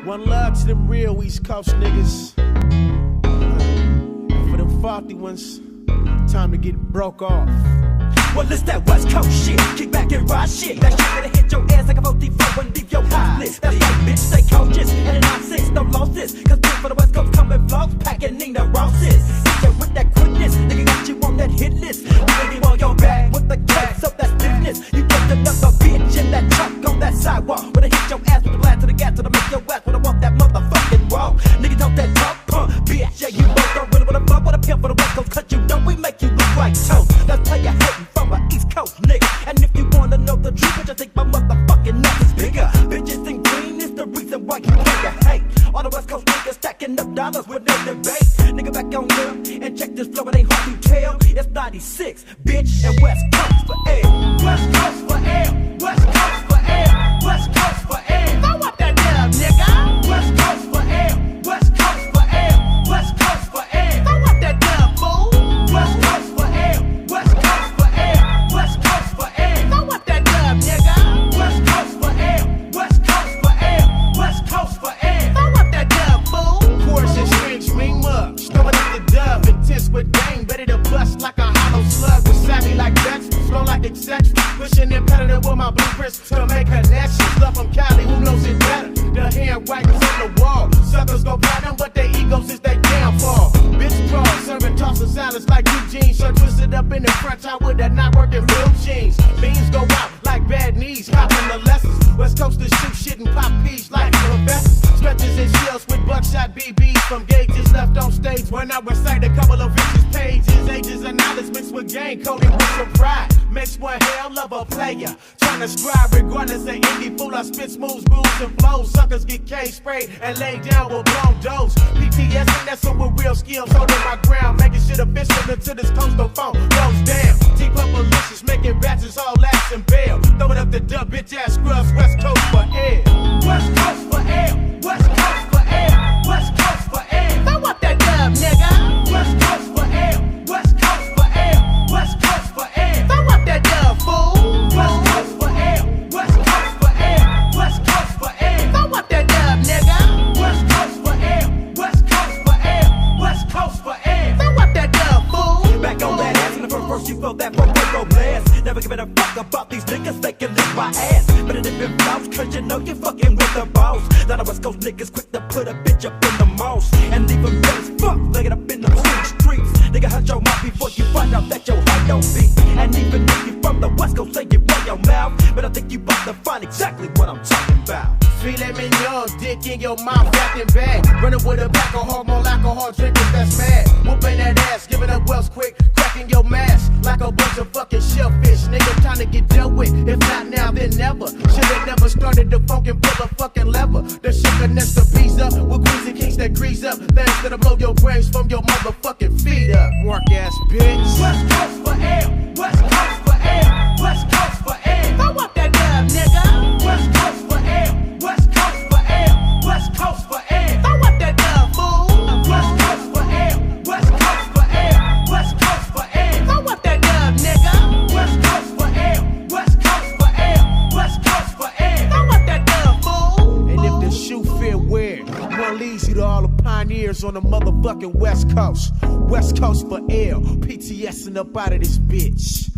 One love to them real East Coast niggas. And for them faulty ones, time to get broke off. Well, it's that West Coast shit. Kick back and ride shit. That shit that'll hit your ass like a 44 and leave your hostless. That's right, bitch. Stay cautious. And in 9-6, no losses. Cause bitch for the West Coast coming vlogs, packing Nina Rosses. Hit you with that quickness. Nigga got you on that hit list. You ain't on your back with the case up that stiffness. You just another bitch in that truck on that sidewalk. When I hit your ass with the blast to the gas, to the make your ass when I want that motherfucking raw. Nigga talk that talk, pump, bitch. Yeah, you both don't really wanna fuck with a pimp for the West Coast. Cut you know we make you look like toast. That's how you hatin' from a East Coast nigga. And if you wanna know the truth, bitch, I think my motherfucking neck is bigger. Bitches think green is the reason why you can't hate. All the West Coast niggas stacking up dollars with no debate. Nigga back on them and check this flow, it ain't hard to tell. It's 96, bitch, and West Coast for air. West Coast for air. West Coast for air. West Coast for air. Throw up that dub, nigga. West Coast for air. West Coast for air. West Coast for air. Throw up that dub, fool. West Coast for air. West Coast for air. West Coast for air. Throw up that dub, nigga. West Coast for air. West Coast for air. West Coast for air. Throw up that dub, fool. Chorus and strings ring up, snowing up the dub, intense with game, ready to bust like a hollow slug. With savvy like Dutch, slow like eccentric, pushing imperative with my blueprints to make connections. Love from Cali, who knows it better? The hand wagons on the wall, suckers go platinum, but their egos is they downfall. Bitch crawl, serving tossing salads like Eugene, shirt twisted up in the front top with that not working blue jeans. Beans go out like bad knees, copping the lessons. West Coasters shoot shit and pop peas like professors. Stretches and shells with buckshot BBs from gauges left on stage when I recite a couple of vicious pages. Ages of knowledge mixed with game coding with some pride. Makes one hell of a player. Trying to scribe regardless of indie fool. I spit smooth grooves and flows. Suckers get cage sprayed and laid down with blown dose. PTS and that's some with real skills. Holding my ground, making shit official until this coastal phone goes down. Deep up malicious, making batches all ass and bail. Throwing up the dub, bitch ass scrubs. West Coast for air. West Coast for air. West Coast for air. West Coast for air. Throw up that dub, nigga. West Coast for air. West Coast for air. West Coast for air. Throw up that dub, fool. West Coast for air. West Coast for air. West Coast for air. Throw up that dub, nigga. West Coast for air. West Coast for air. West Coast for air. Throw up that dub, fool. Back on that ass in the first you feel that for go blast. Never giving a fuck about these niggas, they can lick my ass. But it ain't been bounce, cause you know you fucking with the boss. Lot of West Coast niggas quick to put a bitch up in the most. And leave them dead as fuck, lay it up in the city streets. Nigga, hunt your mouth before you find out that your heart don't beat. And even if you from the West Coast, say you run your mouth. But I think you about to find exactly what I'm talking about. Filet mignon, dick in your mouth, wrapped in bag. Running with a pack of hormone alcohol drinkers that's mad. Whooping that ass, giving up wells quick, cracking your mask like a bunch of fucking shellfish. Nigga trying to get dealt with, if not now, then never. Should've never started the funk and pull a fucking lever. The shit connects the beats up with greasy kinks that grease up. Things that'll blow your brains from your motherfucking feet up. Work ass bitch. West Coast for air. West Coast for air. West Coast for air. Throw up that dub, nigga. West Coast for air. West Coast for air. West Coast for air. Throw up that dub, fool. West Coast for air. West Coast for air. West Coast for air. Throw up that dub, nigga. West Coast for air. West Coast for air. West Coast for air. Throw up that dub, fool. And if the shoe fit weird, one leads you to all the pioneers on the motherfucking West Coast. West Coast for L, PTSing up out of this bitch.